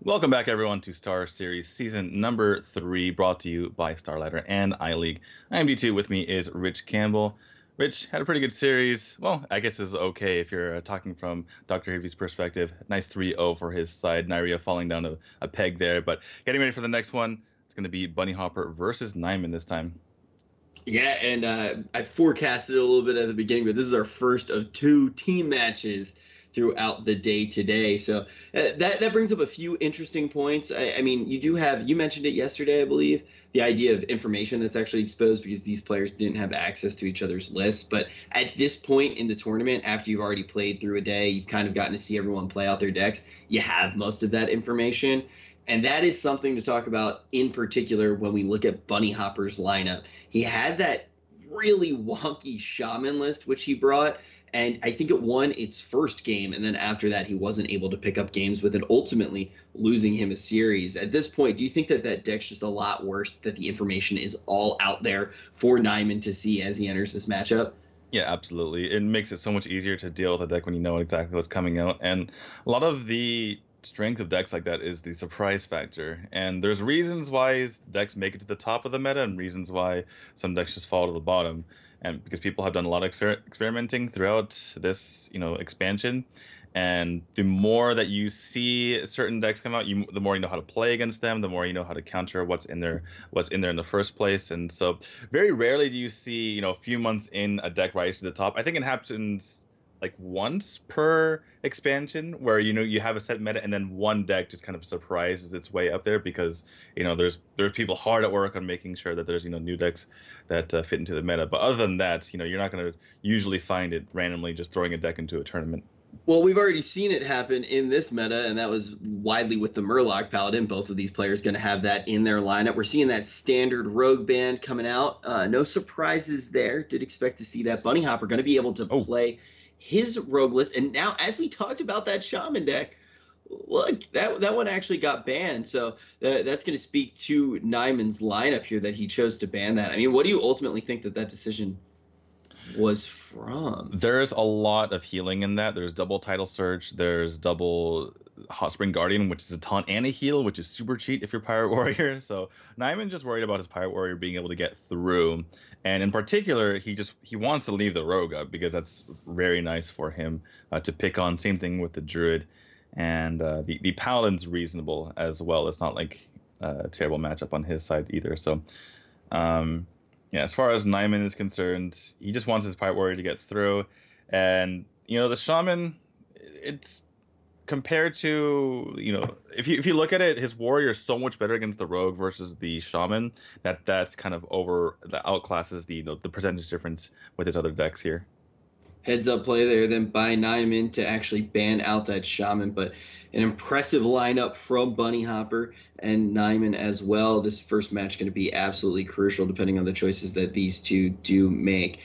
Welcome back, everyone, to Star Series Season number 3, brought to you by StarLadder and iLeague. I am D2. With me is Rich Campbell. Rich had a pretty good series. Well, I guess it's okay if you're talking from Dr. Heavy's perspective. Nice 3-0 for his side. Nyria falling down a peg there, but getting ready for the next one. It's going to be BunnyHoppor versus Naiman this time. Yeah, and I forecasted a little bit at the beginning, but this is our first of two team matches throughout the day today. So that brings up a few interesting points. I mean, you mentioned it yesterday, I believe, the idea of information that's actually exposed because these players didn't have access to each other's lists. But at this point in the tournament, after you've already played through a day, you've kind of gotten to see everyone play out their decks. You have most of that information. And that is something to talk about in particular when we look at BunnyHoppor's lineup. He had that really wonky shaman list, which he brought, and I think it won its first game. And then after that, he wasn't able to pick up games with it, ultimately losing him a series. At this point, do you think that that deck's just a lot worse, that the information is all out there for Naiman to see as he enters this matchup? Yeah, absolutely. It makes it so much easier to deal with a deck when you know exactly what's coming out. And a lot of the strength of decks like that is the surprise factor. And there's reasons why decks make it to the top of the meta and reasons why some decks just fall to the bottom. And because people have done a lot of experimenting throughout this, expansion. And the more that you see certain decks come out, the more you know how to play against them, the more you know how to counter what's in there in the first place. And so very rarely do you see, a few months in a deck rise to the top. I think it happens like once per expansion where you have a set meta and then one deck just kind of surprises its way up there because there's people hard at work on making sure that there's new decks that fit into the meta. But other than that, you're not going to usually find it randomly just throwing a deck into a tournament. Well, we've already seen it happen in this meta, and that was widely with the Murloc Paladin. Both of these players going to have that in their lineup. We're seeing that standard rogue band coming out. No surprises there. Did expect to see that. BunnyHoppor going to be able to Oh, play his rogue list. And now, as we talked about that shaman deck, look, that one actually got banned. So that's going to speak to Naiman's lineup here that he chose to ban that. I mean, what do you ultimately think that decision was from? there's a lot of healing in that. There's double Title Search. There's double Hot Spring Guardian, which is a taunt and a heal, which is super cheat if you're Pirate Warrior. So Naiman just worried about his Pirate Warrior being able to get through. And in particular, he wants to leave the Rogue up because that's very nice for him to pick on. Same thing with the Druid. And the Paladin's reasonable as well. It's not like a terrible matchup on his side either. So um, yeah, as far as Naiman is concerned, he just wants his Pirate Warrior to get through. And, the Shaman, it's compared to, if you look at it, his Warrior is so much better against the Rogue versus the Shaman that's kind of that outclasses the percentage difference with his other decks here. Heads up play there then by Naiman to actually ban out that shaman, but an impressive lineup from BunnyHoppor and Naiman as well. This first match going to be absolutely crucial depending on the choices that these two do make.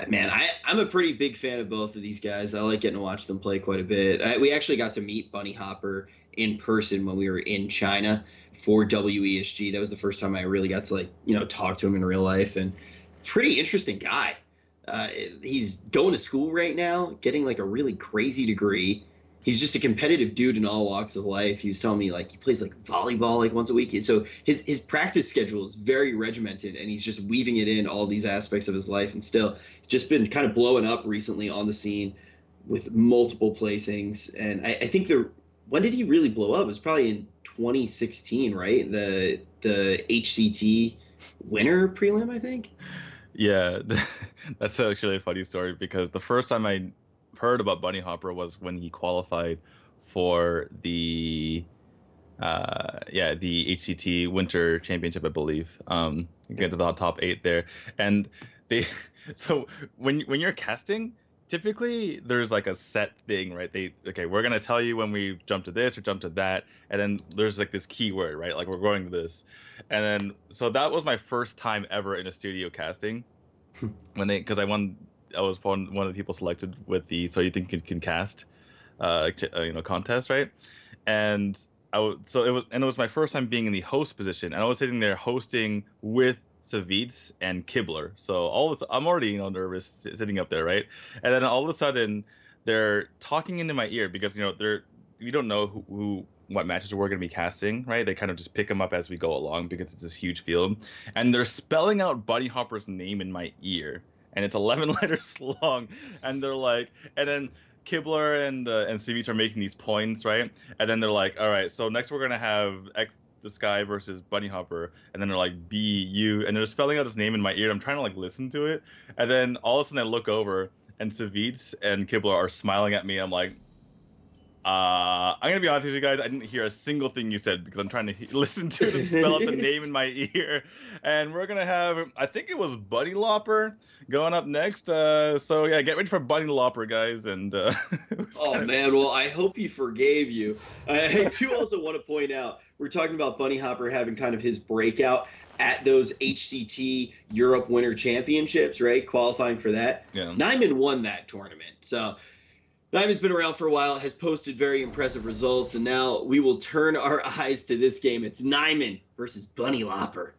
Man, I'm a pretty big fan of both of these guys. I like getting to watch them play quite a bit. We actually got to meet BunnyHoppor in person when we were in China for WESG. That was the first time I really got to talk to him in real life, and pretty interesting guy. He's going to school right now, getting like a really crazy degree. He's just a competitive dude in all walks of life. He was telling me like he plays like volleyball like once a week. So his practice schedule is very regimented, and he's just weaving it in all these aspects of his life. And still, just been kind of blowing up recently on the scene with multiple placings. And I think when did he really blow up? It was probably in 2016, right? The HCT winner prelim, I think. Yeah, that's actually a funny story because the first time I heard about BunnyHoppor was when he qualified for the HCT Winter Championship, I believe. Get to the top 8 there, and they so when you're casting, typically there's like a set thing, right? We're gonna tell you when we jump to this or jump to that, and then there's like this keyword, right? Like we're going to this, and then so that was my first time ever in a studio casting because I was one of the people selected with the So You Think You Can Cast contest, right? And it was my first time being in the host position, and I was sitting there hosting with Savitz and Kibler. So I'm already nervous sitting up there, right? And then all of a sudden they're talking into my ear because they're we don't know what matches we're going to be casting, right? They kind of just pick them up as we go along because it's this huge field, and they're spelling out BunnyHoppor's name in my ear, and it's 11 letters long, and they're like, and then Kibler and Civis are making these points, right? And then they're like, all right, so next we're gonna have X the Sky versus BunnyHoppor, and then they're like BU, and they're spelling out his name in my ear. I'm trying to like listen to it, and then all of a sudden I look over, and Civis and Kibler are smiling at me. I'm like, I'm gonna be honest with you guys. I didn't hear a single thing you said because I'm trying to listen to them spell out the name in my ear. And we're gonna have, I think it was BunnyHoppor going up next. So yeah, get ready for BunnyHoppor, guys. And oh man, well I hope he forgave you. I do also want to point out we're talking about BunnyHoppor having kind of his breakout at those HCT Europe Winter Championships, right? Qualifying for that. Yeah. Naiman won that tournament, so. Naiman's been around for a while, has posted very impressive results, and now we will turn our eyes to this game. It's Naiman versus BunnyHoppor.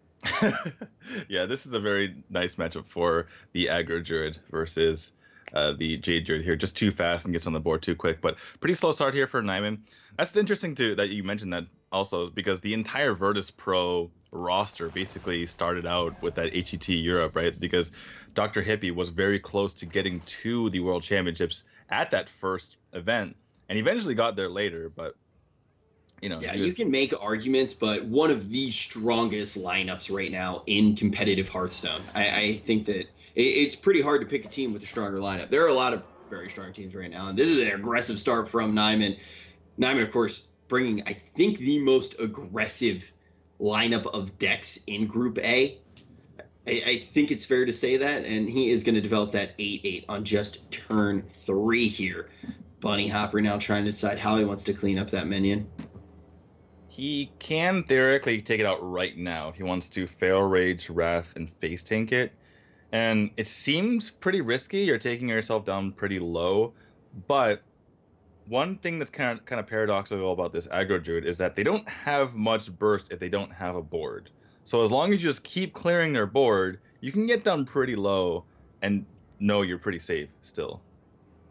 Yeah, this is a very nice matchup for the Aggro Druid versus the Jade Druid here. Just too fast and gets on the board too quick, but pretty slow start here for Naiman. That's interesting too that you mentioned that also, because the entire Virtus Pro roster basically started out with that HET Europe, right? Because Dr. Hippie was very close to getting to the World Championships at that first event, and eventually got there later, but you know. Yeah, you can make arguments, but one of the strongest lineups right now in competitive Hearthstone. I think that it's pretty hard to pick a team with a stronger lineup. There are a lot of very strong teams right now, and this is an aggressive start from Naiman. Naiman, of course, bringing, I think, the most aggressive lineup of decks in Group A. I think it's fair to say that, and he is going to develop that 8/8 on just turn 3 here. BunnyHoppor now trying to decide how he wants to clean up that minion. He can theoretically take it out right now if he wants to Fail Rage, Wrath, and Face Tank it. And it seems pretty risky. You're taking yourself down pretty low. But one thing that's kind of paradoxical about this Aggro Druid is that they don't have much burst if they don't have a board. So as long as you just keep clearing their board, you can get down pretty low and know you're pretty safe still.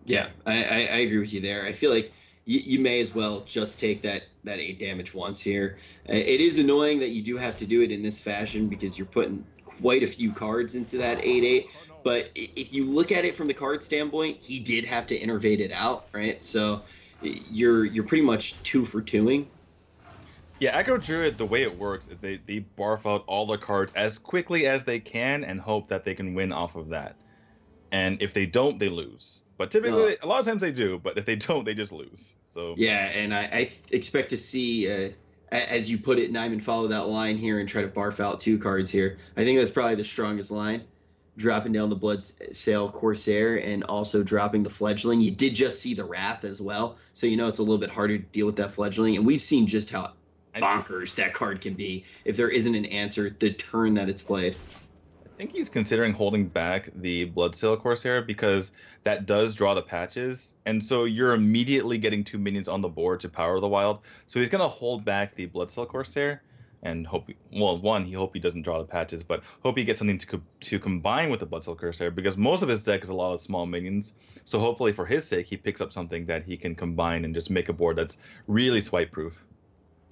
Yeah, I agree with you there. I feel like you may as well just take that 8 damage once here. It is annoying that you do have to do it in this fashion because you're putting quite a few cards into that 8/8. But if you look at it from the card standpoint, he did have to innervate it out, right? So you're pretty much 2 for 2ing. Yeah, Aggro Druid, the way it works, is they barf out all the cards as quickly as they can and hope that they can win off of that. And if they don't, they lose. But typically, a lot of times they do, but if they don't, they just lose. So yeah, and I expect to see, as you put it, Naiman follow that line here and try to barf out 2 cards here. I think that's probably the strongest line. Dropping down the Bloodsail Corsair and also dropping the Fledgling. You did just see the Wrath as well, so you know it's a little bit harder to deal with that Fledgling. And we've seen just how bonkers that card can be if there isn't an answer the turn that it's played. I think he's considering holding back the Bloodsail Corsair because that does draw the patches, and so you're immediately getting 2 minions on the board to power the wild. So he's gonna hold back the Bloodsail Corsair and hope, he hope he doesn't draw the patches, but hope he gets something to combine with the Bloodsail Corsair, because most of his deck is a lot of small minions. So hopefully for his sake, he picks up something that he can combine and just make a board that's really swipe proof.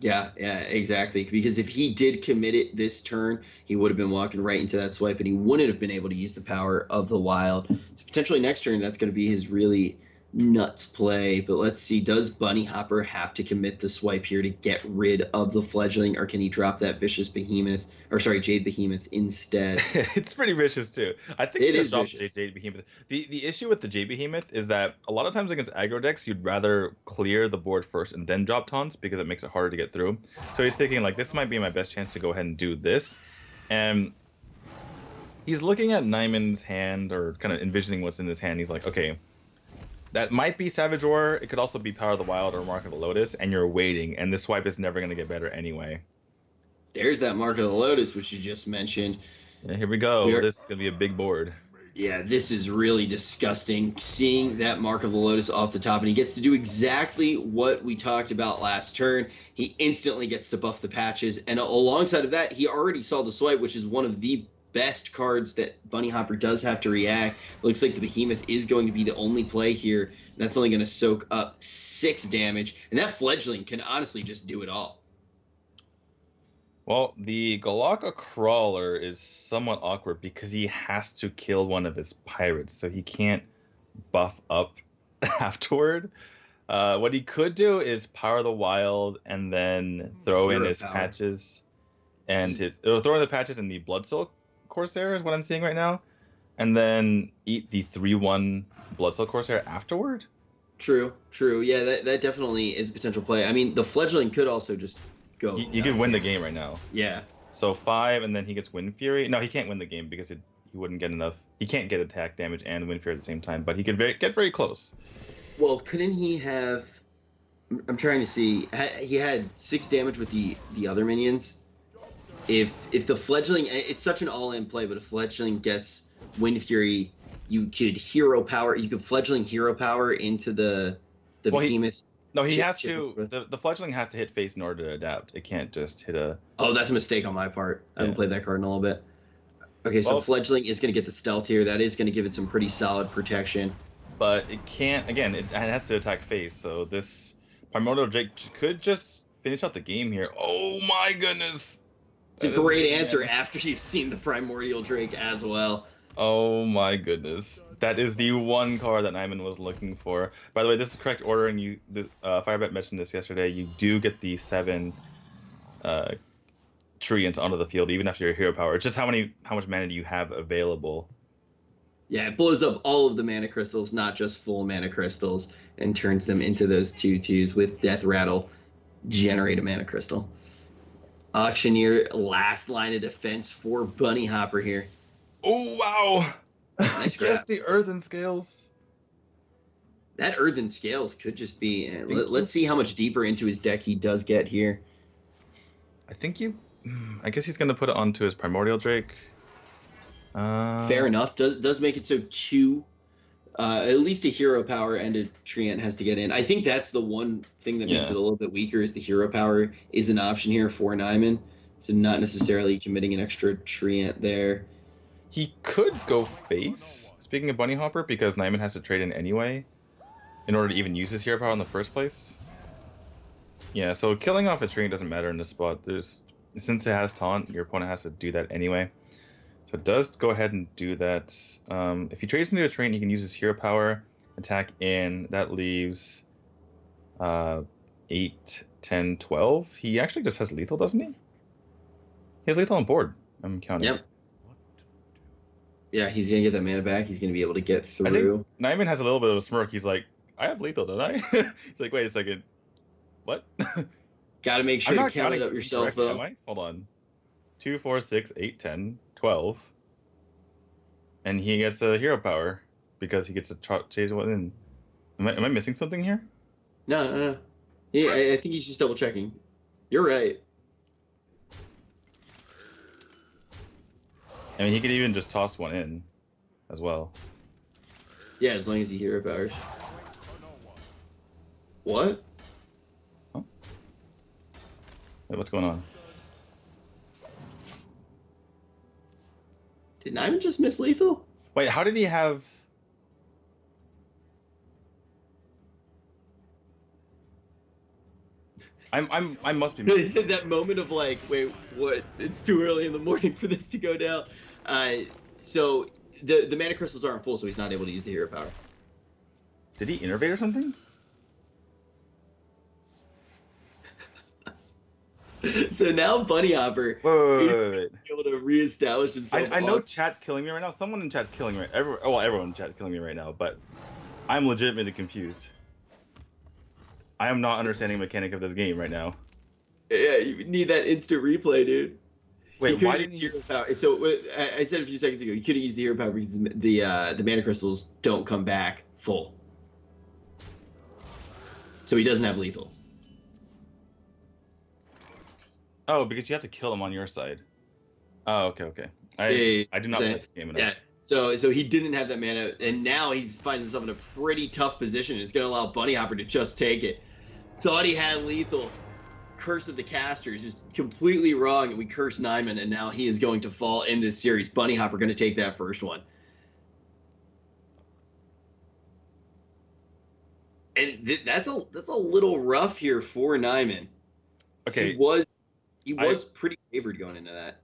Yeah, exactly. Because if he did commit it this turn, he would have been walking right into that swipe, and he wouldn't have been able to use the power of the wild. So potentially next turn, that's going to be his really nuts play. But let's see, does BunnyHoppor have to commit the swipe here to get rid of the Fledgling, or can he drop that vicious Behemoth, or sorry, Jade Behemoth instead? It's pretty vicious too. I think it he is drops vicious. Jade Behemoth. The issue with the Jade Behemoth is that a lot of times against aggro decks, you'd rather clear the board first and then drop taunts because it makes it harder to get through. So he's thinking like, this might be my best chance to go ahead and do this. And he's looking at Naiman's hand, or kind of envisioning what's in his hand. He's like, okay, that might be Savage Roar. It could also be Power of the Wild or Mark of the Lotus, and you're waiting, and this swipe is never going to get better anyway. There's that Mark of the Lotus, which you just mentioned. Yeah, here we go. This is going to be a big board. Yeah, this is really disgusting, seeing that Mark of the Lotus off the top, and he gets to do exactly what we talked about last turn. He instantly gets to buff the patches, and alongside of that, he already saw the swipe, which is one of the best cards that BunnyHoppor does have to react. Looks like the Behemoth is going to be the only play here That's only going to soak up 6 damage, and that fledgling can honestly just do it all. Well, the Galaka Crawler is somewhat awkward because he has to kill one of his pirates, so he can't buff up afterward. What he could do is Power the Wild and then throw in Hero his power. patches and throw in the patches and the Bloodsilk Corsair is what I'm seeing right now, and then eat the 3/1 Bloodsilk Corsair afterward. True. Yeah, that definitely is a potential play. I mean, the fledgling could also just go. You could win the game right now. Yeah. So 5, and then he gets Wind Fury. No, he can't win the game because he wouldn't get enough. He can't get attack damage and Wind Fury at the same time, but he could get very close. Well, couldn't he have? I'm trying to see. He had 6 damage with the other minions. If the fledgling, it's such an all-in play, but if fledgling gets Wind Fury, you could hero power. You could fledgling hero power into the behemoth. He has to. The fledgling has to hit face in order to adapt. It can't just hit a. Oh, that's a mistake on my part. I haven't played that card in a little bit. Okay, so fledgling is going to get the stealth here. That is going to give it some pretty solid protection. But it can't. Again, it has to attack face. So this Primordial Drake could just finish out the game here. Oh my goodness! It's a great answer after you've seen the Primordial Drake as well. Oh my goodness. That is the one card that Naiman was looking for. By the way, this is correct order, and Firebet mentioned this yesterday. You do get the 7 treants onto the field even after your hero power. It's just how much mana do you have available. Yeah, it blows up all of the mana crystals, not just full mana crystals, and turns them into those 2/2s with Death Rattle. Generate a mana crystal. Auctioneer, last line of defense for BunnyHoppor here. Oh, wow. Nice grab. Yes, the Earthen Scales. That Earthen Scales could just be... let's see how much deeper into his deck he does get here. I guess he's going to put it onto his Primordial Drake. Fair enough. Does make it so 2... at least a hero power and a treant has to get in. I think that's the one thing that makes it a little bit weaker is the hero power is an option here for Naiman. So not necessarily committing an extra treant there. He could go face, speaking of BunnyHoppor, because Naiman has to trade in anyway in order to even use his hero power in the first place. Yeah, so killing off a treant doesn't matter in this spot. Since it has taunt, your opponent has to do that anyway. So it does go ahead and do that. If he trades into a treant, he can use his hero power, attack in. That leaves 8, 10, 12. He actually just has lethal, doesn't he? He has lethal on board. I'm counting. Yep. Yeah, he's going to get that mana back. He's going to be able to get through. I think Naiman has a little bit of a smirk. He's like, I have lethal, don't I? He's like, wait a second. What? Got to make sure to count it up yourself, though. Am I? Hold on. 2, 4, 6, 8, 10, 12. And he gets a hero power because he gets to chase one in. Am I missing something here? No. Yeah, I think he's just double checking. You're right. I mean, he could even just toss one in as well. Yeah, as long as he hero powers. What? Huh? Wait, what's going on? Did Naiman just miss lethal? Wait, how did he have... I must be missing. That moment of like, wait, what? It's too early in the morning for this to go down. So the mana crystals aren't full, so he's not able to use the hero power. Did he innervate or something? So now BunnyHoppor wait. able to reestablish himself. I know chat's killing me right now. Someone in chat's killing me. Everyone in chat's killing me right now, but I'm legitimately confused. I am not understanding the mechanic of this game right now. Yeah, you need that instant replay, dude. Wait, why didn't you? So I said a few seconds ago, you couldn't use the hero power because the mana crystals don't come back full. So he doesn't have lethal. Oh, because you have to kill him on your side. Oh, okay. I do not play this game enough. Yeah. So he didn't have that mana, and now he's finding himself in a pretty tough position. It's going to allow BunnyHoppor to just take it. Thought he had lethal. Curse of the Casters is completely wrong, and we curse Naiman, and now he is going to fall in this series. BunnyHoppor going to take that first one. And that's a little rough here for Naiman. Okay, He was pretty favored going into that.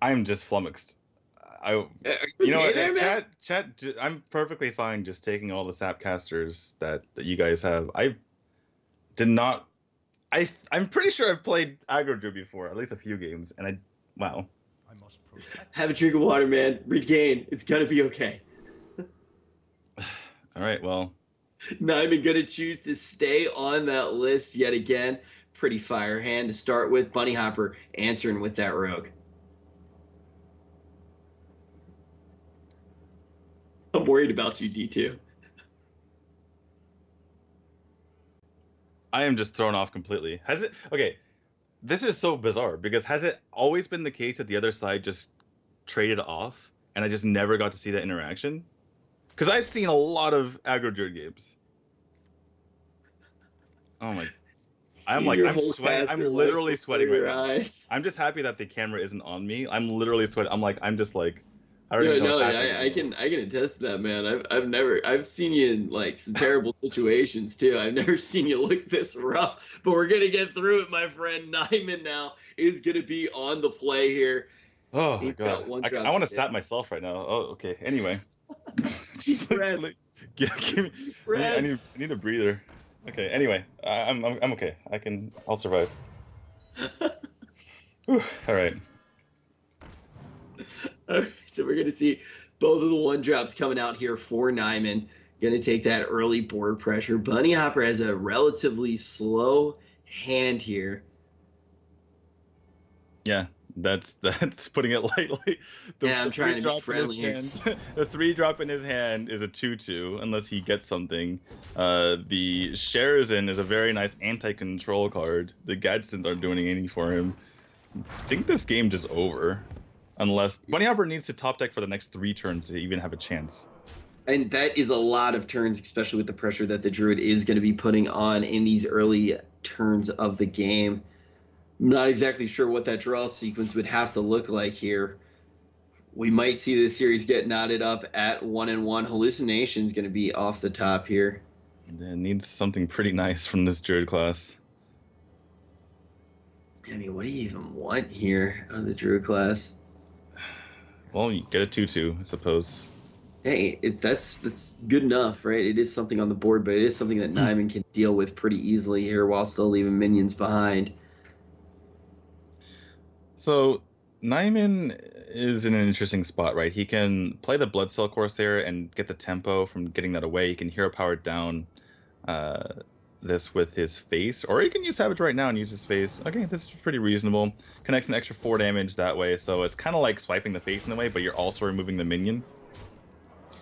I'm just flummoxed. Are you know okay what? there, man? Chat. I'm perfectly fine just taking all the sap casters that you guys have. I did not. I'm pretty sure I've played aggro druid before, at least a few games, and wow. Have a drink of water, man. Regain. It's gonna be okay. All right, well. Naiman gonna choose to stay on that list yet again. Pretty fire hand to start with. BunnyHoppor answering with that rogue. I'm worried about you, D2. I am just thrown off completely. Has it? Okay, this is so bizarre because has it always been the case that the other side just traded off and I just never got to see that interaction? Because I've seen a lot of aggro druid games. Oh my! I'm sweating. I'm literally sweating right now. I'm just happy that the camera isn't on me. I'm literally sweating. I'm just like. I can attest to that, man. I've seen you in like some terrible situations too. I've never seen you look this rough, but we're gonna get through it, my friend. Naiman now is gonna be on the play here. Oh my god! I want to sap myself right now. Oh, okay. Anyway, I need a breather. Okay. Anyway, I'm okay. I'll survive. Whew, all right. All right, so we're going to see both of the 1-drops coming out here for Naiman. Going to take that early board pressure. BunnyHoppor has a relatively slow hand here. Yeah, that's putting it lightly. I'm trying to be friendly here. The 3-drop in his hand is a 2/2 unless he gets something. The Sherazin is a very nice anti-control card. The Gadsden's aren't doing anything for him. I think this game just over. Unless BunnyHoppor needs to top deck for the next 3 turns to even have a chance. And that is a lot of turns, especially with the pressure that the Druid is going to be putting on in these early turns of the game. I'm not exactly sure what that draw sequence would have to look like here. We might see this series get knotted up at 1-1. Hallucination's going to be off the top here. It needs something pretty nice from this Druid class. I mean, what do you even want here out of the Druid class? Well, you get a 2/2, I suppose. Hey, that's good enough, right? It is something on the board, but it is something that Naiman can deal with pretty easily here while still leaving minions behind. So, Naiman is in an interesting spot, right? He can play the Bloodcell Corsair and get the tempo from getting that away. He can hero power down this with his face, or he can use Savage right now and use his face. Okay, this is pretty reasonable. Connects an extra 4 damage that way, so it's kind of like swiping the face in the way, but you're also removing the minion.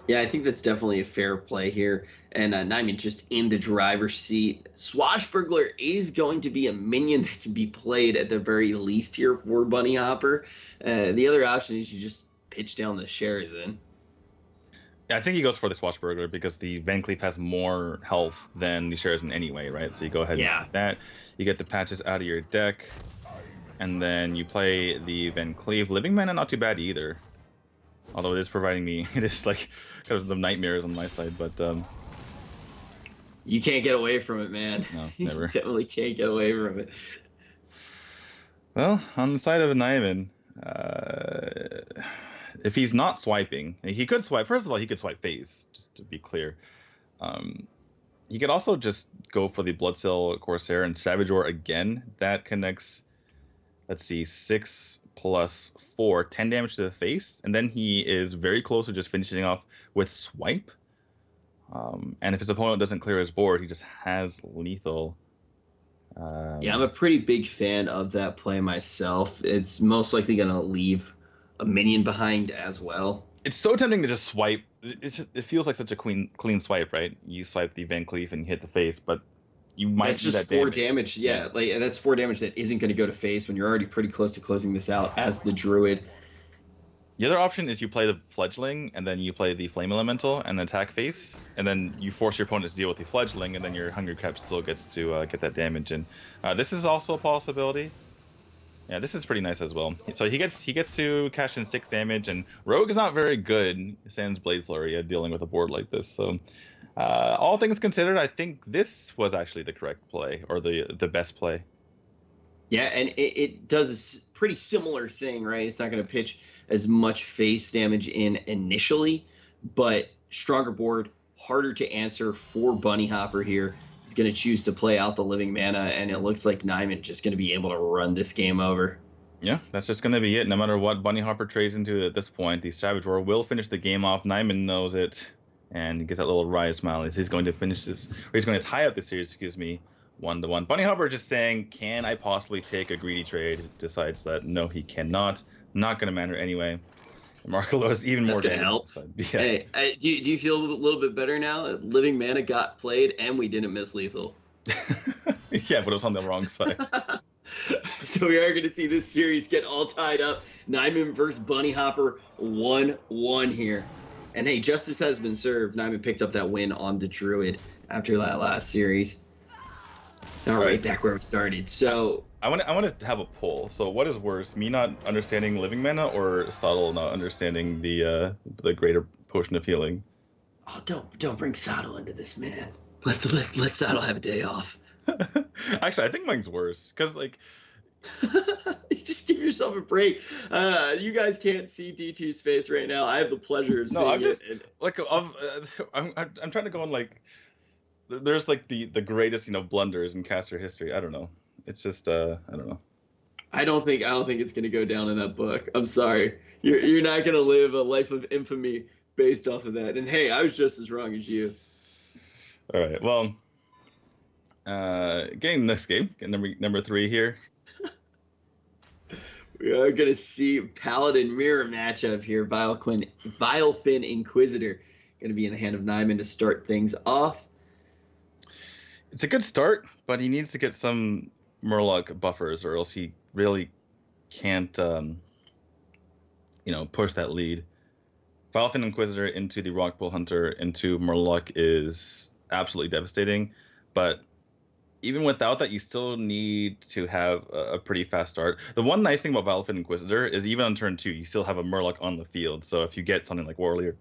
Yeah, I think that's definitely a fair play here. And Naiman just in the driver's seat. Swashbuckler is going to be a minion that can be played at the very least here for BunnyHoppor. The other option is you just pitch down the Sherazin. I think he goes for the Swashbuckler because the Van Cleef has more health than the Sherazin anyway, right? So you go ahead and do that. You get the patches out of your deck, and then you play the Van Cleef. Living Mana not too bad either. Although it is providing me, it is like kind of the nightmares on my side, but you can't get away from it, man. No, never. You definitely can't get away from it. Well, on the side of Naiman, if he's not swiping, he could swipe. First of all, he could swipe face, just to be clear. He could also just go for the Bloodcell Corsair and Savage Roar again. That connects, let's see, 6 + 4, 10 damage to the face, and then he is very close to just finishing off with swipe. And if his opponent doesn't clear his board, he just has lethal. Yeah, I'm a pretty big fan of that play myself. It's most likely going to leave a minion behind as well. It's so tempting to just swipe. It feels like such a clean swipe, right? You swipe the Van Cleef and you hit the face, but you might that's just that 4 damage. Yeah, like that's 4 damage that isn't going to go to face when you're already pretty close to closing this out as the Druid. The other option is you play the Fledgling, and then you play the Flame Elemental and attack face, and then you force your opponent to deal with the Fledgling, and then your Hunger Cap still gets to get that damage in. This is also a possibility. Yeah, this is pretty nice as well. So he gets to cash in 6 damage, and Rogue is not very good sans Blade Flurry at dealing with a board like this. So, all things considered, I think this was actually the correct play, or the best play. Yeah, and it does a pretty similar thing, right? It's not going to pitch as much face damage in initially, but stronger board, harder to answer for BunnyHoppor here. He's going to choose to play out the living mana, and it looks like Naiman just going to be able to run this game over. Yeah, that's just going to be it. No matter what BunnyHoppor trades into at this point, the Savage Roar will finish the game off. Naiman knows it, and he gets that little wry smile as he's going to finish this, or he's going to tie up the series, excuse me, 1-1. BunnyHoppor just saying, can I possibly take a greedy trade? Decides that no, he cannot. Not going to matter anyway. Markolo is even more going to help. Yeah. Hey, do you feel a little bit better now that living mana got played and we didn't miss lethal? Yeah, but it was on the wrong side. So we are going to see this series get all tied up. Naiman versus BunnyHoppor 1-1 here. And hey, justice has been served. Naiman picked up that win on the Druid after that last series. Now right back where we started. So I want to have a poll. So what is worse, me not understanding living mana, or Subtle not understanding the greater potion of healing? Oh, don't bring Saddle into this, man. Let Saddle have a day off. Actually, I think mine's worse because like. Just give yourself a break. You guys can't see D2's face right now. I have the pleasure of seeing it. Like I'm trying to go on like. There's like the greatest blunders in caster history. I don't know. It's just I don't know. I don't think it's gonna go down in that book. I'm sorry. You're not gonna live a life of infamy based off of that. And hey, I was just as wrong as you. All right. Well, getting next game, number 3 here. We are gonna see Paladin mirror matchup here. Vilefin Inquisitor gonna be in the hand of Naiman to start things off. It's a good start, but he needs to get some Murloc buffers, or else he really can't, push that lead. Vilefin Inquisitor into the Rockpool Hunter into Murloc is absolutely devastating, but even without that, you still need to have a pretty fast start. The one nice thing about Vilefin Inquisitor is even on turn 2, you still have a Murloc on the field. So if you get something like Warrior,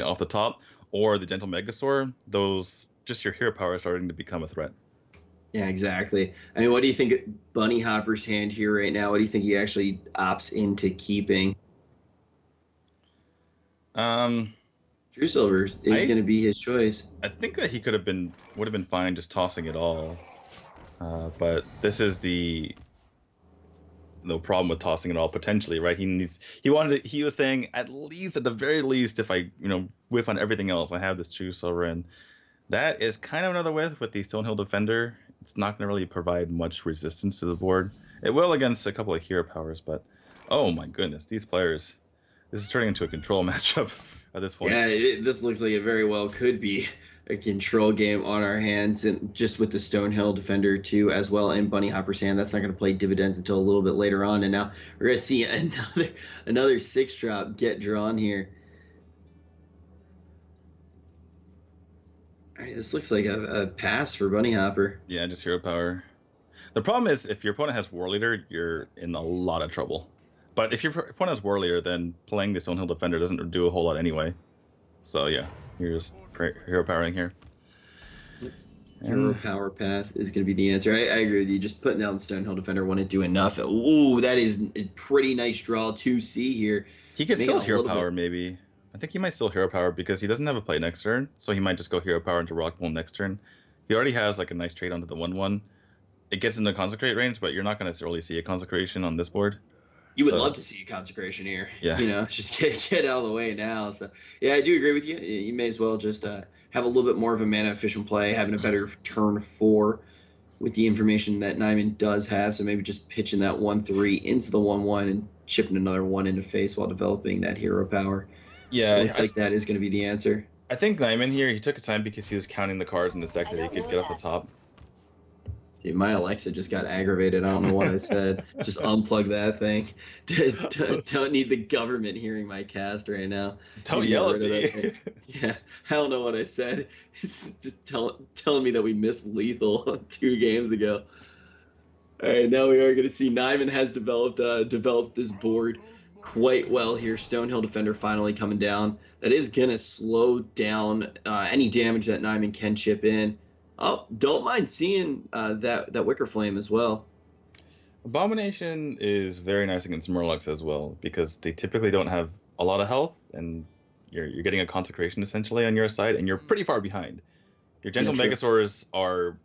off the top, or the Gentle Megasaur, those just your hero power is starting to become a threat. Yeah, exactly. I mean, what do you think BunnyHoppor's hand here right now? What do you think he actually opts into keeping? True Silver is going to be his choice. I think that he would have been fine just tossing it all, but this is the problem with tossing it all potentially, right? He was saying at the very least, if I whiff on everything else, I have this True Silver, and that is kind of another whiff with the Stonehill Defender. It's not going to really provide much resistance to the board. It will against a couple of hero powers, but oh my goodness, these players. This is turning into a control matchup at this point. Yeah, this looks like it very well could be a control game on our hands, and just with the Stonehill Defender too as well in BunnyHoppor's hand. That's not going to play dividends until a little bit later on, and now we're going to see another 6-drop get drawn here. All right, this looks like a pass for BunnyHoppor. Yeah, just hero power. The problem is if your opponent has War Leader, you're in a lot of trouble. But if your opponent has War Leader, then playing the Stonehill Defender doesn't do a whole lot anyway. So yeah, you're just hero powering here. Hero power pass is going to be the answer. I agree with you. Just putting down the Stonehill Defender wouldn't do enough. Ooh, that is a pretty nice draw to see here. He could still hero power maybe. I think he might still hero power because he doesn't have a play next turn, so he might just go hero power into Rockpool next turn. He already has like a nice trade onto the 1/1. It gets into consecrate range, but you're not going to really see a consecration on this board. You would love to see a consecration here. Yeah. Just get out of the way now. So yeah, I do agree with you. You may as well just have a little bit more of a mana efficient play, having a better turn 4 with the information that Naiman does have. So maybe just pitching that 1/3 into the 1/1 and chipping another 1 into face while developing that hero power. Yeah, it looks like that is going to be the answer. I think Naiman here, he took his time because he was counting the cards in his deck that he could get off the top. Dude, my Alexa just got aggravated. I don't know what I said. Just unplug that thing. Don't need the government hearing my cast right now. Don't yell at me. Yeah, I don't know what I said. Just telling me that we missed lethal 2 games ago. All right, now we are going to see Naiman has developed this board quite well here. Stonehill Defender finally coming down. That is going to slow down any damage that Naiman can chip in. Oh, don't mind seeing that Wicker Flame as well. Abomination is very nice against Murlocs as well, because they typically don't have a lot of health, and you're getting a consecration essentially on your side, and you're pretty far behind. Your gentle Megasaurs are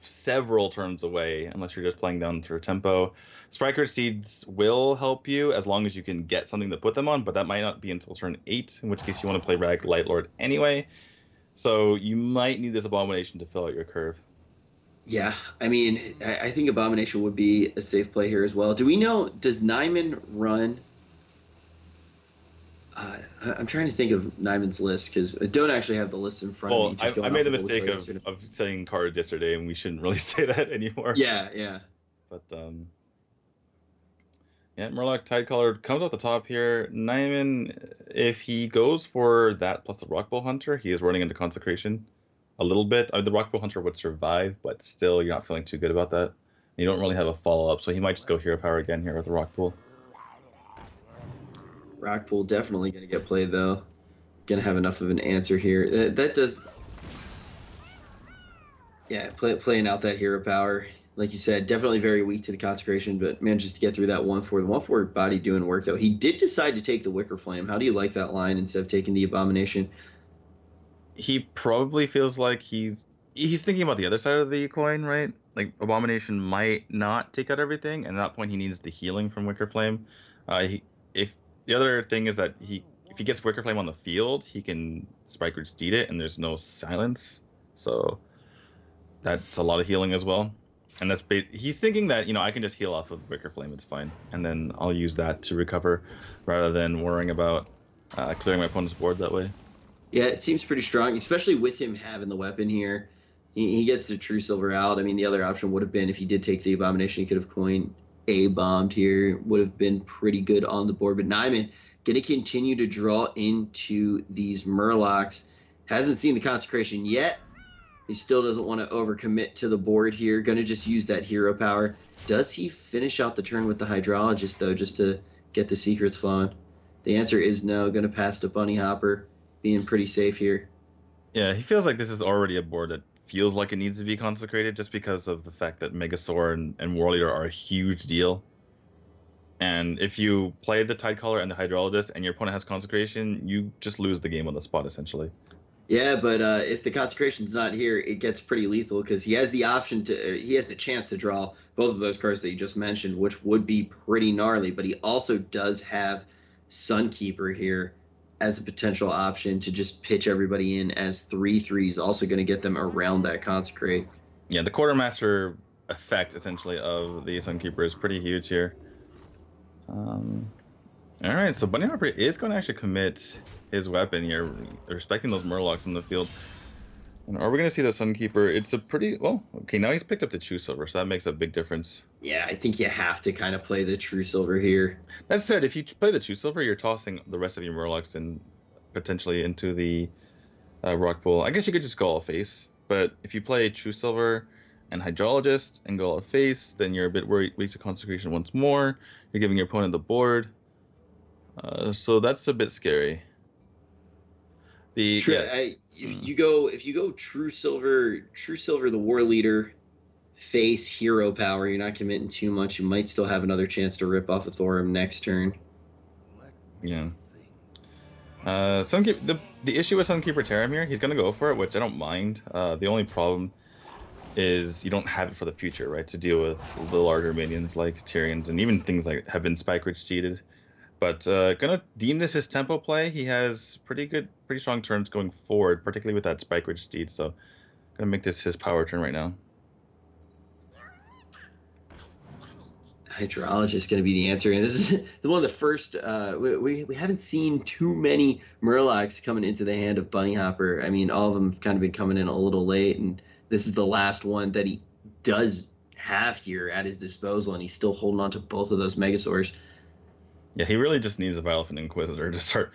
several turns away, unless you're just playing down through tempo. Sprycard Seeds will help you as long as you can get something to put them on, but that might not be until turn 8, in which case you want to play Rag Light Lord anyway. So you might need this Abomination to fill out your curve. Yeah, I mean, I think Abomination would be a safe play here as well. Do we know, does Naiman run... I'm trying to think of Naiman's list, because I don't actually have the list in front of me. Well, I made the mistake of saying cards yesterday, and we shouldn't really say that anymore. Yeah. But, yeah, Murloc Tidecaller comes off the top here. Naiman, if he goes for that plus the Rockbull Hunter, he is running into Consecration a little bit. The Rockbull Hunter would survive, but still you're not feeling too good about that. You don't really have a follow-up, so he might just go Hero Power again here with the Rockbull. Rockpool definitely going to get played, though. Going to have enough of an answer here. That does... Yeah, playing out that Hero Power. Like you said, definitely very weak to the Consecration, but manages to get through that 1-4. The 1-4 body doing work, though. He did decide to take the Wicker Flame. How do you like that line instead of taking the Abomination? He probably feels like he's thinking about the other side of the coin, right? Like, Abomination might not take out everything, and at that point he needs the healing from Wicker Flame. If the other thing is that if he gets Wicker Flame on the field, he can Sprycard Steed it, and there's no silence, so that's a lot of healing as well. And he's thinking that, I can just heal off of Wicker Flame, it's fine, and then I'll use that to recover rather than worrying about clearing my opponent's board that way. Yeah, it seems pretty strong, especially with him having the weapon here. He gets the True Silver out. I mean, the other option would have been, if he did take the Abomination, he could have coined A-bombed here. Would have been pretty good on the board. But Naiman going to continue to draw into these Murlocs. Hasn't seen the Consecration yet. He still doesn't want to overcommit to the board here. Going to just use that Hero Power. Does he finish out the turn with the Hydrologist, though, just to get the secrets flowing? The answer is no. Going to pass to BunnyHoppor. Being pretty safe here. Yeah, he feels like this is already a board that feels like it needs to be consecrated, just because of the fact that Megasaur and War Leader are a huge deal. And if you play the Tidecaller and the Hydrologist and your opponent has Consecration, you just lose the game on the spot, essentially. Yeah, but if the Consecration's not here, it gets pretty lethal, because he has the he has the chance to draw both of those cards that you just mentioned, which would be pretty gnarly. But he also does have Sunkeeper here as a potential option to just pitch everybody in as 3/3s, also going to get them around that Consecrate. Yeah, the Quartermaster effect, essentially, of the Sunkeeper is pretty huge here. All right, so BunnyHoppor is going to actually commit his weapon here, respecting those Murlocs in the field. And are we going to see the Sunkeeper? It's a pretty... Well, okay, now he's picked up the True Silver, so that makes a big difference. Yeah, I think you have to kind of play the True Silver here. That said, if you play the True Silver, you're tossing the rest of your Murlocs and potentially into the Rock Pool. I guess you could just go all face, but if you play True Silver and Hydrologist and go all face, then you're a bit weak to Consecration once more. You're giving your opponent the board. So that's a bit scary. If you go True Silver, the War Leader, face Hero Power, you're not committing too much. You might still have another chance to rip off a Thorum next turn. Yeah. The issue with Sunkeeper Terram here, he's gonna go for it, which I don't mind. The only problem is you don't have it for the future, right? To deal with the larger minions like Tyrians and even things like have been Spikeridge cheated. But gonna deem this his tempo play. He has pretty strong turns going forward, particularly with that Spikeridge Steed. So gonna make this his power turn right now. Hydrologist is going to be the answer, and this is one of the first. We haven't seen too many Murlocs coming into the hand of BunnyHoppor. I mean, all of them have kind of been coming in a little late, and this is the last one that he does have here at his disposal, and he's still holding on to both of those Megasaurs. Yeah, he really just needs a Violent Inquisitor to start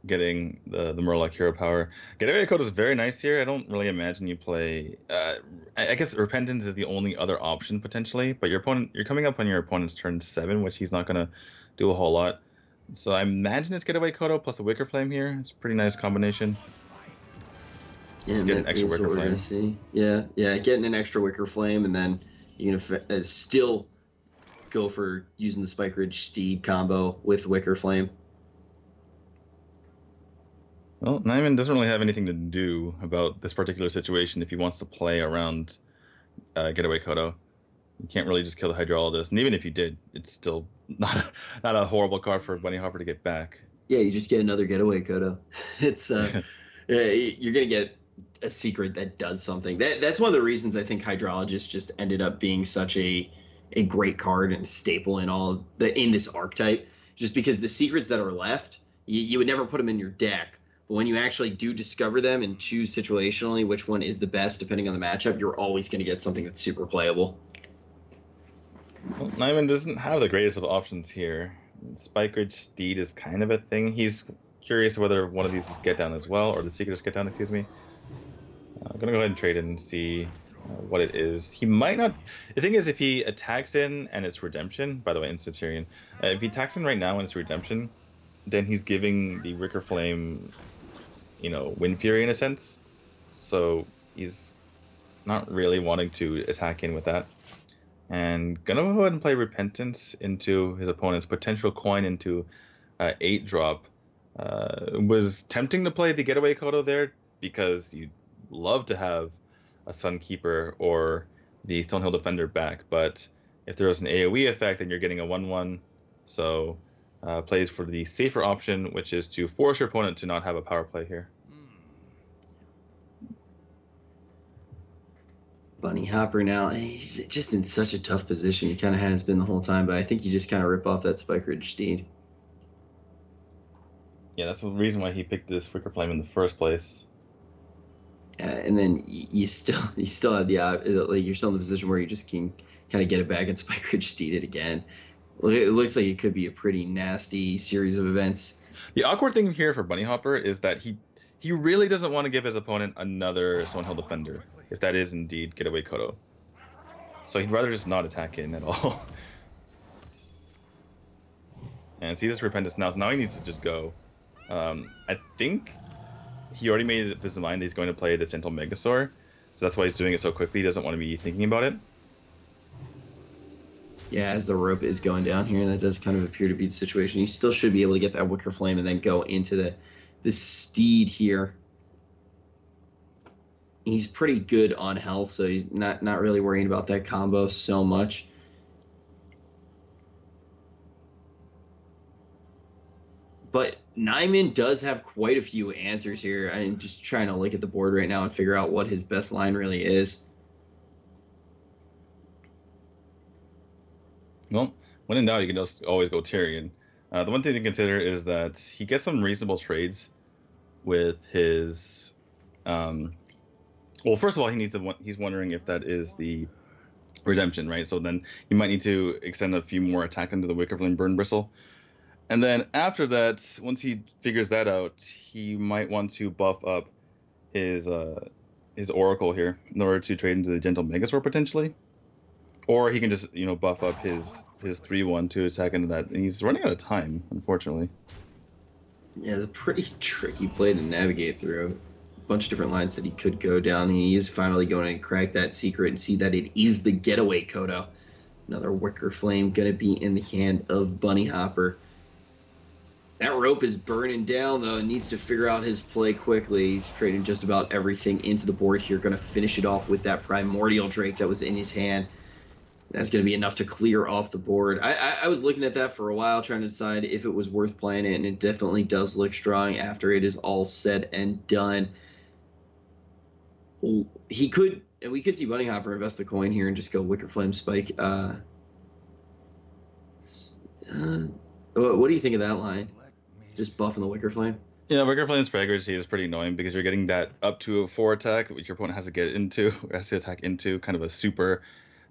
getting the Murloc hero power. Getaway code is very nice here. I don't really imagine you play. I guess Repentance is the only other option potentially, but you're coming up on your opponent's turn 7, which he's not gonna do a whole lot. So I imagine it's Getaway Kodo plus the Wicker Flame here. It's a pretty nice combination. Yeah, Just and get an that extra is Wicker what we're Flame. gonna see. Yeah, getting an extra Wicker Flame, and then you're gonna still go for using the Spike Ridge Steed combo with Wicker Flame. Well, Naiman doesn't really have anything to do about this particular situation if he wants to play around Getaway Kodo. You can't really just kill the Hydrologist, and even if you did, it's still not a horrible card for BunnyHoppor to get back. Yeah, you just get another Getaway Kodo. It's you're gonna get a secret that does something. That's one of the reasons I think Hydrologist just ended up being such a great card and a staple in this archetype, just because the secrets that are left, you would never put them in your deck. But when you actually do discover them and choose situationally which one is the best depending on the matchup, you're always going to get something that's super playable. Well, Naiman doesn't have the greatest of options here. Spike Ridge Steed is kind of a thing. He's curious whether one of these is Get Down as well, or the Secret is Get Down, excuse me. I'm going to go ahead and trade it and see what it is. He might not... The thing is, if he attacks in and it's Redemption, by the way, in Centurion, if he attacks in right now and it's Redemption, then he's giving the Wicker Flame, Wind Fury in a sense. So he's not really wanting to attack in with that. And gonna go ahead and play Repentance into his opponent's potential coin into 8-drop. Was tempting to play the Getaway Kodo there because you'd love to have a Sunkeeper or the Stonehill Defender back, but if there was an AoE effect, then you're getting a 1/1. So plays for the safer option, which is to force your opponent to not have a power play here. BunnyHoppor now, he's just in such a tough position. He kind of has been the whole time, but I think you just kind of rip off that Spike Ridge Steed. Yeah, that's the reason why he picked this Wicker Flame in the first place. And then you still have you're still in the position where you just can kind of get it back and Spike Ridge Steed it again. It looks like it could be a pretty nasty series of events. The awkward thing here for BunnyHoppor is that he really doesn't want to give his opponent another Stonehill Defender, if that is indeed Getaway Kodo. So he'd rather just not attack in at all. And see this Repentance now, so now he needs to just go. I think he already made up his mind that he's going to play the Sentinel Megasaur, so that's why he's doing it so quickly. He doesn't want to be thinking about it. Yeah, as the rope is going down here, that does kind of appear to be the situation. You still should be able to get that Wicker Flame and then go into the Steed here. He's pretty good on health, so he's not really worrying about that combo so much. But Naiman does have quite a few answers here. I'm just trying to look at the board right now and figure out what his best line really is. Well, when in doubt, you can just always go Tyrion. The one thing to consider is that he gets some reasonable trades with his... well, first of all, he's wondering if that is the Redemption, right? So then you might need to extend a few more attack into the Wicker Flame Burn Bristle. And then after that, once he figures that out, he might want to buff up his Oracle here in order to trade into the Gentle Megasaur potentially. Or he can just, buff up his 3/1 to attack into that. And he's running out of time, unfortunately. Yeah, it's a pretty tricky play to navigate through. A bunch of different lines that he could go down. He is finally going to crack that secret and see that it is the Getaway Kodo. Another Wicker Flame going to be in the hand of BunnyHoppor. That rope is burning down, though, and needs to figure out his play quickly. He's trading just about everything into the board here. Going to finish it off with that Primordial Drake that was in his hand. That's going to be enough to clear off the board. I was looking at that for a while, trying to decide if it was worth playing it, and it definitely does look strong after it is all said and done. We could see BunnyHoppor invest the coin here and just go Wicker Flame Spike. What do you think of that line? Just buffing the Wicker Flame? Yeah, Wicker Flame Spike Ridge is pretty annoying because you're getting that up to a 4 attack, which your opponent has to get into, or has to attack into, kind of a super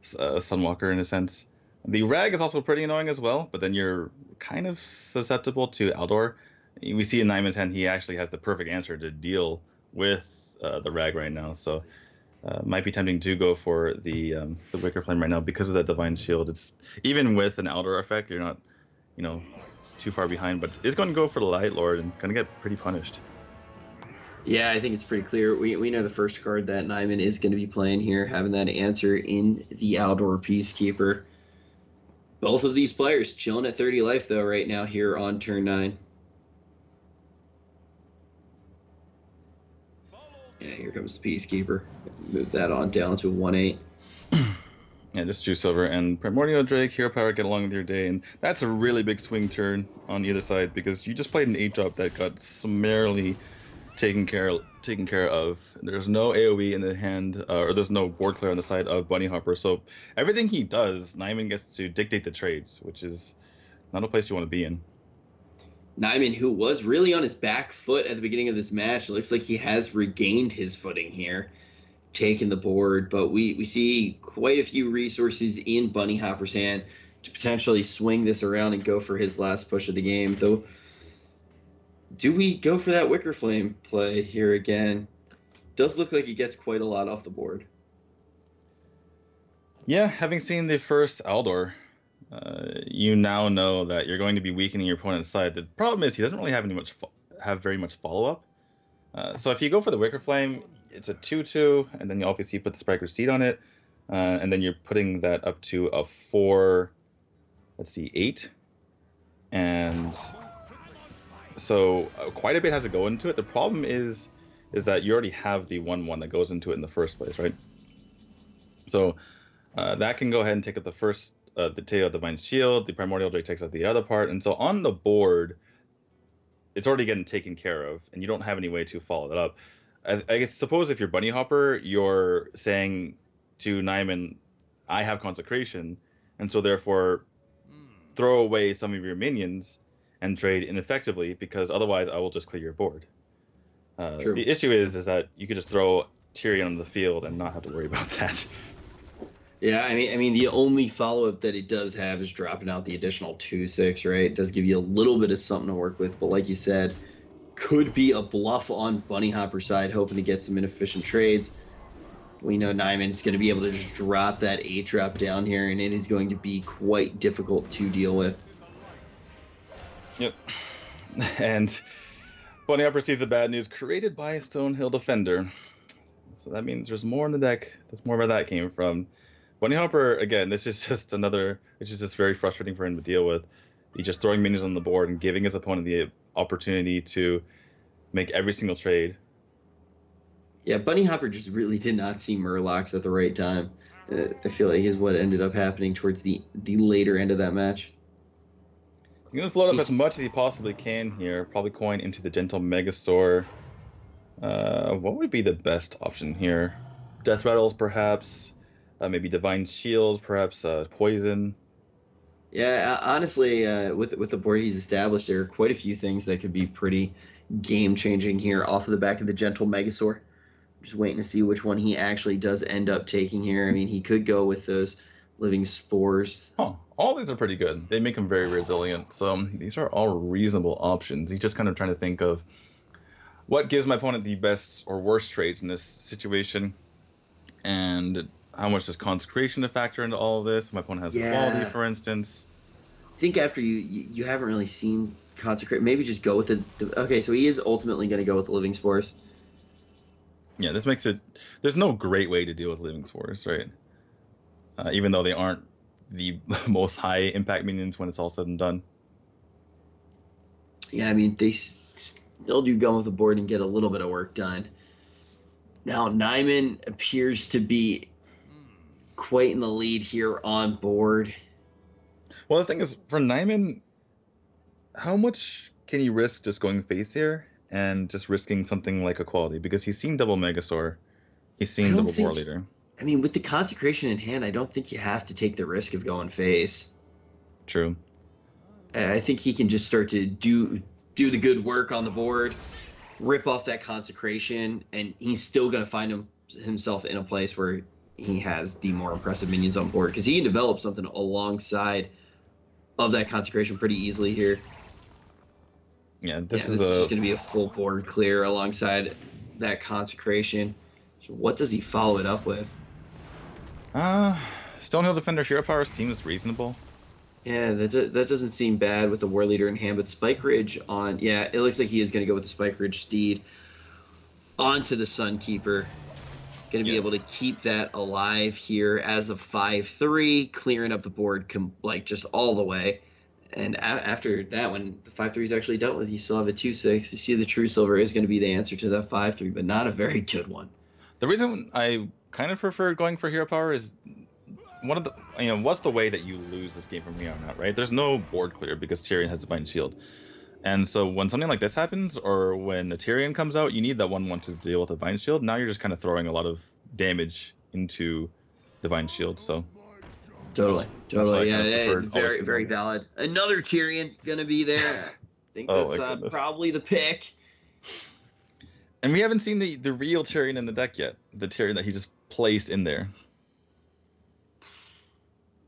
Sunwalker in a sense. The Rag is also pretty annoying as well, but then you're kind of susceptible to Aldor we see in Naiman's hand he actually has the perfect answer to deal with the Rag right now. So might be tempting to go for the Wicker Flame right now because of that Divine Shield. It's even with an Eldar effect, you're not, you know, too far behind, but it's going to go for the Light Lord and going to get pretty punished. Yeah, I think it's pretty clear. We know the first card that Naiman is going to be playing here, having that answer in the Aldor Peacekeeper. Both of these players chilling at 30 life, though, right now here on turn 9. Yeah, here comes the Peacekeeper. Move that on down to 1/8. Yeah, just Juice Silver and Primordial Drake, Hero Power, get along with your day, and that's a really big swing turn on either side because you just played an 8-drop that got summarily taken care of. There's no AoE in the hand, or there's no board clear on the side of BunnyHoppor, so everything he does, Naiman gets to dictate the trades, which is not a place you want to be in. Naiman, who was really on his back foot at the beginning of this match, it looks like he has regained his footing here, taking the board, but we see quite a few resources in BunnyHoppor's hand to potentially swing this around and go for his last push of the game, though. Do we go for that Wicker Flame play here again? Does look like he gets quite a lot off the board. Yeah, having seen the first Aldor, you now know that you're going to be weakening your opponent's side. The problem is he doesn't really have very much follow-up. So if you go for the Wicker Flame, it's a 2/2, and then you obviously put the Spriker Seed on it, and then you're putting that up to a 4, let's see, 8. And so quite a bit has to go into it. The problem is that you already have the 1/1 that goes into it in the first place, right? So that can go ahead and take up the first, the Tail Divine Shield, the Primordial Drake takes out the other part, and so on the board, it's already getting taken care of, and you don't have any way to follow that up. I guess suppose if you're BunnyHoppor, you're saying to Naiman, I have Consecration, and so therefore throw away some of your minions and trade ineffectively, because otherwise I will just clear your board. The issue is that you could just throw Tyrion on the field and not have to worry about that. Yeah, I mean, the only follow-up that it does have is dropping out the additional 2/6, right? It does give you a little bit of something to work with, but like you said, could be a bluff on BunnyHoppor's side, hoping to get some inefficient trades. We know Naiman's going to be able to just drop that 8-drop down here, and it is going to be quite difficult to deal with. Yep. And BunnyHoppor sees the bad news created by a Stonehill Defender. So that means there's more in the deck. That's more where that came from. BunnyHoppor, again, this is just it's just very frustrating for him to deal with. He's just throwing minions on the board and giving his opponent the opportunity to make every single trade. Yeah, BunnyHoppor just really did not see Murlocs at the right time. I feel like is what ended up happening towards the later end of that match. He's going to float up as much as he possibly can here. Probably coin into the Gentle Megastore. What would be the best option here? Death Rattles, perhaps. Maybe Divine Shields, perhaps Poison. Yeah, honestly, with the board he's established, there are quite a few things that could be pretty game-changing here off of the back of the Gentle Megastore. Just waiting to see which one he actually does end up taking here. I mean, he could go with those Living Spores. Oh, all these are pretty good. They make him very resilient. So these are all reasonable options. He's just kind of trying to think of what gives my opponent the best or worst trades in this situation, and how much does Consecration factor into all of this? My opponent has quality, for instance. I think after you haven't really seen Consecrate, maybe just go with the... Okay, so he is ultimately going to go with the Living Spores. Yeah, this makes it... There's no great way to deal with Living Spores, right? Even though they aren't the most high-impact minions when it's all said and done. Yeah, I mean, they still do go with the board and get a little bit of work done. Now, Naiman appears to be quite in the lead here on board. Well, the thing is, for Naiman, how much can you risk just going face here and just risking something like Equality? Because he's seen double Megastore, he's seen double War Leader. I mean, with the Consecration in hand, I don't think you have to take the risk of going face. True. I think he can just start to do the good work on the board, rip off that Consecration, and he's still going to find himself in a place where he has the more impressive minions on board, because he can develop something alongside of that Consecration pretty easily here. Yeah, Yeah, this is this is just a going to be a full board clear alongside that consecration. So what does he follow it up with? uh Stonehill Defender Hero Power seems reasonable. Yeah, that doesn't seem bad with the War Leader in hand, but Spike Ridge on. Yeah, it looks like he is going to go with the Spike Ridge Steed onto the Sunkeeper. Going to be Yeah. able to keep that alive here as a 5/3, clearing up the board like just all the way. And after that, when the 5/3 is actually dealt with, you still have a 2/6. You see, the True Silver is going to be the answer to that 5/3, but not a very good one. The reason I kind of prefer going for Hero Power is one of the what's the way that you lose this game from here on out, right? There's no board clear because Tyrion has Divine Shield. And so when something like this happens, or when a Tyrion comes out, you need that 1/1 to deal with Divine Shield. Now you're just kind of throwing a lot of damage into Divine Shield. So Totally. Yeah, very, very going. valid. Another Tyrion gonna be there. I think Oh that's my goodness. probably the pick. And we haven't seen the real Tyrion in the deck yet. The Tyrion that he just placed in there.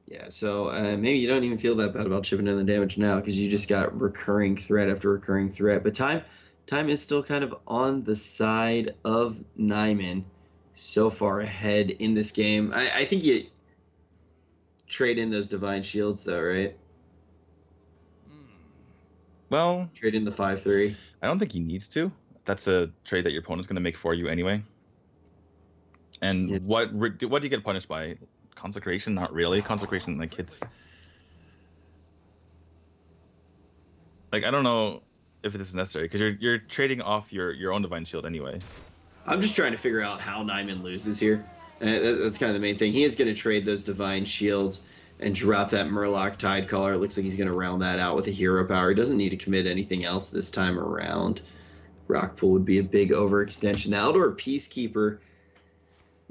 Yeah, so maybe you don't even feel that bad about chipping in the damage now because you just got recurring threat after recurring threat. But time is still kind of on the side of Naiman so far ahead in this game. I think you trade in those Divine Shields, though, right? Well, Trade in the 5/3. I don't think he needs to. That's a trade that your opponent's going to make for you anyway. And Yes. what do you get punished by? Consecration? Not really. Consecration, like, hits... Like, I don't know if this is necessary, because you're trading off your own Divine Shield anyway. I'm just trying to figure out how Naiman loses here. That's kind of the main thing. He is going to trade those Divine Shields and drop that Murloc Tidecaller. It looks like he's going to round that out with a Hero Power. He doesn't need to commit anything else this time around. Rockpool would be a big overextension. The Eldor Peacekeeper,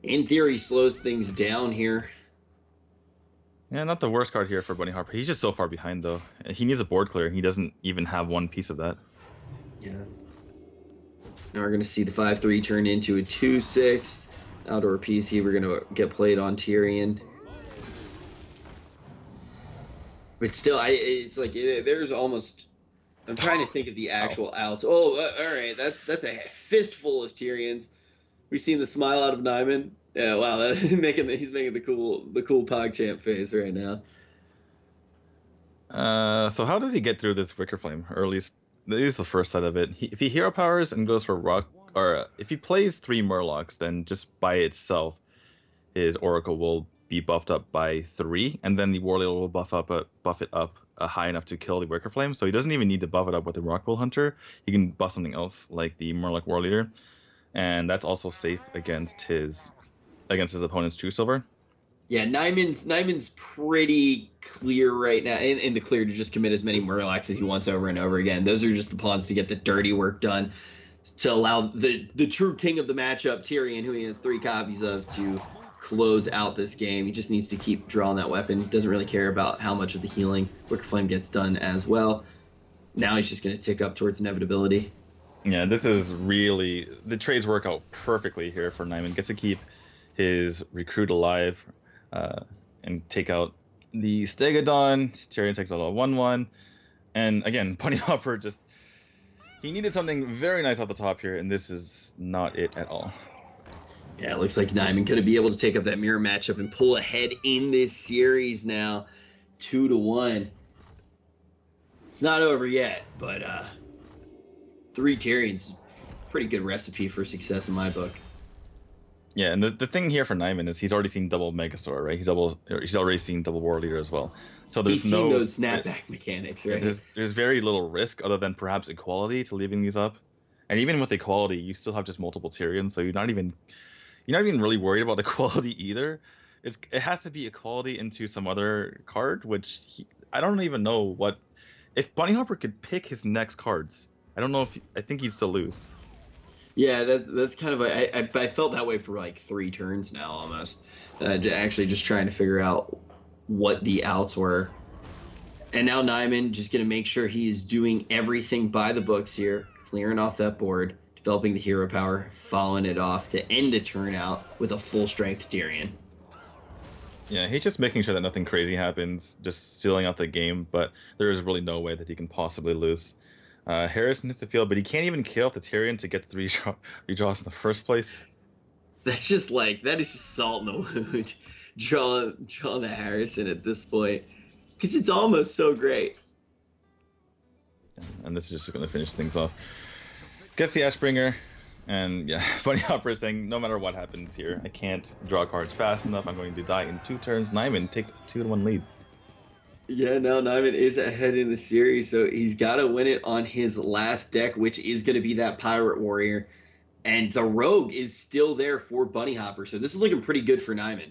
in theory, slows things down here. Yeah, not the worst card here for BunnyHoppor. He's just so far behind, though. He needs a board clear. He doesn't even have one piece of that. Yeah. Now we're going to see the 5/3 turn into a 2/6. Outdoor Peacekeeper going to get played on Tyrion. But still, it's like there's almost... I'm trying to think of the actual outs. Oh, all right. That's a fistful of Tyrions. We've seen the smile out of Naiman. Yeah, wow, he's making the cool PogChamp face right now. So how does he get through this Wicker Flame? Or at least the first side of it. If he Hero Powers and goes for Rock, or if he plays 3 Murlocs, then just by itself, his Oracle will be buffed up by 3, and then the Warlord will buff it up high enough to kill the Wicker Flame. So he doesn't even need to buff it up with the Rockpool Hunter. He can buff something else like the Murloc War Leader, and that's also safe against his opponent's True Silver. Yeah, Naiman's pretty clear right now, in the clear to just commit as many Murlocs as he wants over and over again. Those are just the pawns to get the dirty work done, to allow the true king of the matchup, Tyrion, who he has 3 copies of, to close out this game. He just needs to keep drawing that weapon. Doesn't really care about how much of the healing Wicker Flame gets done as well. Now he's just going to tick up towards inevitability. Yeah, this is really... The trades work out perfectly here for Naiman. Gets to keep his recruit alive and take out the Stegodon. Tyrion takes out a 1/1. And again, BunnyHoppor just... He needed something very nice off the top here, and this is not it at all. Yeah, it looks like Naiman going to be able to take up that mirror matchup and pull ahead in this series now, 2-1. It's not over yet, but 3 Tyrions, pretty good recipe for success in my book. Yeah, and the thing here for Naiman is he's already seen double Megasaur, right? He's already seen double War Leader as well. So he's seen those snapback mechanics, right? Yeah, there's very little risk other than perhaps equality to leaving these up. And even with equality, you still have just multiple Tyrions, so you're not even really worried about equality either. It has to be equality into some other card, which I don't even know what... If BunnyHoppor could pick his next cards, I don't know if... I think he'd still lose. Yeah, that's kind of I felt that way for like 3 turns now almost. Actually just trying to figure out what the outs were. And now Naiman just going to make sure he is doing everything by the books here, clearing off that board, developing the hero power, following it off to end the turn out with a full strength Tyrion. Yeah, he's just making sure that nothing crazy happens, just sealing out the game, but there is really no way that he can possibly lose. Harrison hits the field, but he can't even kill off the Tyrion to get the three draws in the first place. That is just salt in the wound. drawing the Harrison at this point, because it's almost so great. And this is just going to finish things off. Gets the Ashbringer, and yeah, BunnyHoppor is saying, no matter what happens here, I can't draw cards fast enough. I'm going to die in 2 turns. Naiman takes a 2-1 lead. Yeah, no, Naiman is ahead in the series, so he's got to win it on his last deck, which is going to be that Pirate Warrior. And the Rogue is still there for BunnyHoppor, so this is looking pretty good for Naiman.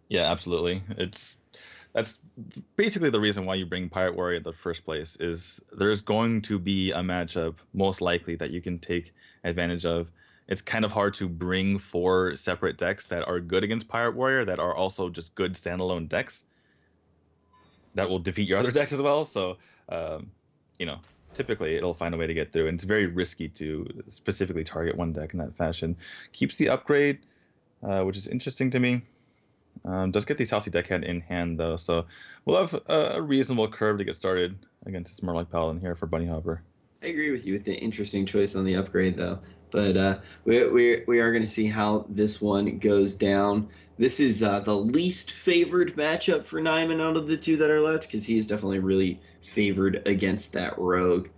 Yeah, absolutely. That's basically the reason why you bring Pirate Warrior in the first place, is there's going to be a matchup most likely that you can take advantage of. It's kind of hard to bring 4 separate decks that are good against Pirate Warrior that are also just good standalone decks that will defeat your other decks as well. So, you know, typically it'll find a way to get through, and it's very risky to specifically target one deck in that fashion. Keeps the upgrade, which is interesting to me. Does get the Saucy Deckhand in hand, though, so we'll have a reasonable curve to get started against this more like Paladin here for BunnyHoppor. I agree with you with the interesting choice on the upgrade, though. But we are going to see how this one goes down. This is the least favored matchup for Naiman out of the 2 that are left, because he is definitely really favored against that Rogue.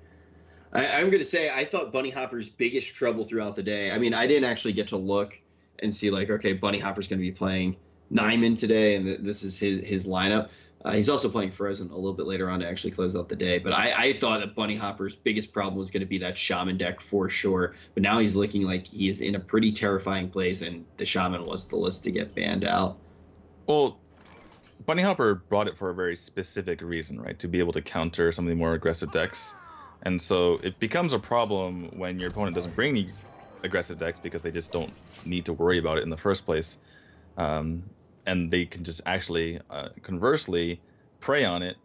I'm going to say I thought BunnyHoppor's biggest trouble throughout the day. I mean, I didn't actually get to look and see, like, okay, BunnyHoppor's going to be playing Naiman today, and this is his lineup. He's also playing Frozen a little bit later on to actually close out the day. But I thought that BunnyHoppor's biggest problem was going to be that Shaman deck for sure. But now he's looking like he is in a pretty terrifying place, and the Shaman was the list to get banned out. Well, BunnyHoppor brought it for a very specific reason, right? To be able to counter some of the more aggressive decks. And so it becomes a problem when your opponent doesn't bring any aggressive decks because they just don't need to worry about it in the first place. And they can just actually, conversely, prey on it.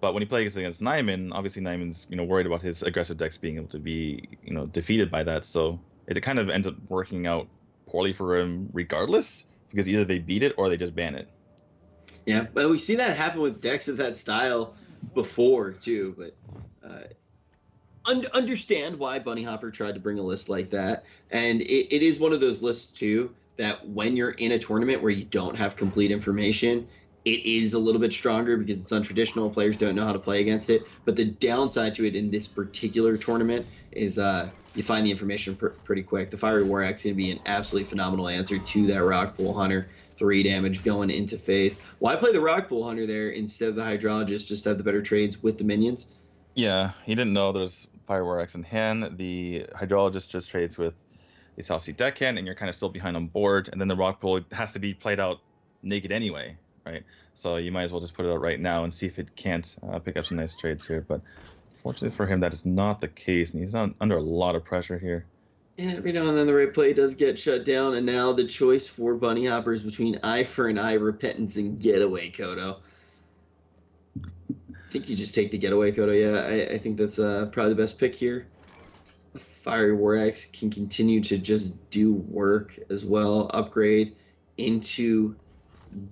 But when he plays against Naiman, obviously Naiman's worried about his aggressive decks being able to be defeated by that. So it kind of ends up working out poorly for him regardless, because either they beat it or they just ban it. Yeah, but we've seen that happen with decks of that style before too. But understand why BunnyHoppor tried to bring a list like that, and it is one of those lists too that when you're in a tournament where you don't have complete information, it is a little bit stronger because it's untraditional. Players don't know how to play against it. But the downside to it in this particular tournament is you find the information pretty quick. The Fiery War Axe is going to be an absolutely phenomenal answer to that Rockpool Hunter. 3 damage going into phase. Why play the Rockpool Hunter there instead of the Hydrologist, just to have the better trades with the minions? Yeah, he didn't know there's Fiery War Axe in hand. The Hydrologist just trades with the Saucy Deckhand, and you're kind of still behind on board. And then the Rockpool has to be played out naked anyway, right? So you might as well just put it out right now and see if it can't pick up some nice trades here. But fortunately for him, that is not the case, and he's not under a lot of pressure here. Yeah, every now and then the right play does get shut down, and now the choice for BunnyHoppor is between Eye for an Eye, Repentance, and Getaway Kodo. I think you just take the Getaway Kodo. Yeah, I think that's probably the best pick here. Fiery War Axe can continue to just do work as well. Upgrade into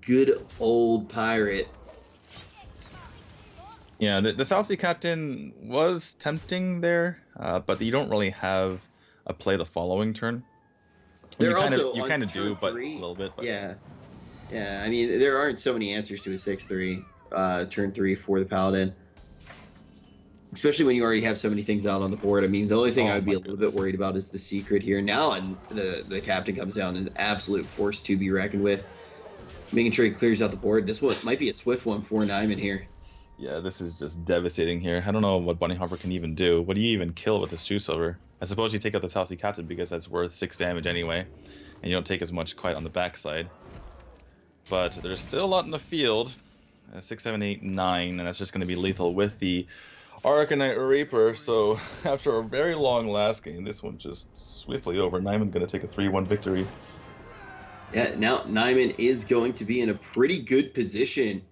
good old Pirate. Yeah, the Saucy Captain was tempting there, but you don't really have a play the following turn. You kind of do, but a little bit. But. Yeah. I mean, there aren't so many answers to a 6/3 turn 3 for the Paladin. Especially when you already have so many things out on the board. I mean, the only thing I would be a little bit worried about is the secret here. Now, and the captain comes down an absolute force to be reckoned with. Making sure he clears out the board. This one might be a swift one for Naiman here. Yeah, this is just devastating here. I don't know what BunnyHoppor can even do. What do you even kill with this Shoe Silver? I suppose you take out the Saucy Captain because that's worth 6 damage anyway, and you don't take as much quite on the backside. But there's still a lot in the field. 6, 7, 8, 9, and that's just going to be lethal with the Arcanite Reaper. So after a very long last game, this one just swiftly over. Naiman going to take a 3-1 victory. Yeah, now Naiman is going to be in a pretty good position.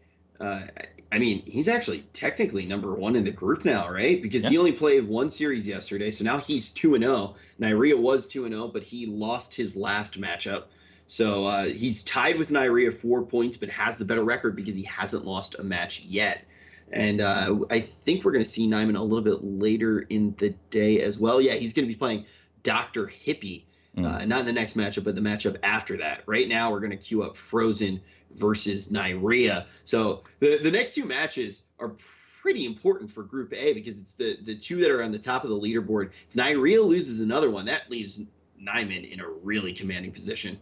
I mean, he's actually technically #1 in the group now, right? Because he only played 1 series yesterday, so now he's 2-0. Nyria was 2-0, but he lost his last matchup. So he's tied with Nyria 4 points, but has the better record because he hasn't lost a match yet. And I think we're going to see Naiman a little bit later in the day as well. Yeah, he's going to be playing Dr. Hippie. Not in the next matchup, but the matchup after that. Right now, we're going to queue up Frozen versus Nyria. So the next two matches are pretty important for Group A because it's the two that are on the top of the leaderboard. If Nyria loses another one, that leaves Naiman in a really commanding position.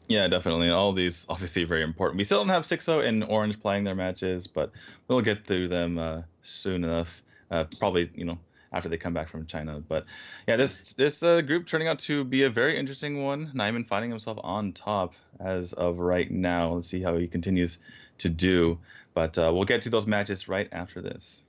Yeah, definitely. All these obviously very important. We still don't have 6-0 and Orange playing their matches, but we'll get through them soon enough. Probably, after they come back from China. But yeah, this group turning out to be a very interesting one. Naiman finding himself on top as of right now. Let's see how he continues to do. But we'll get to those matches right after this.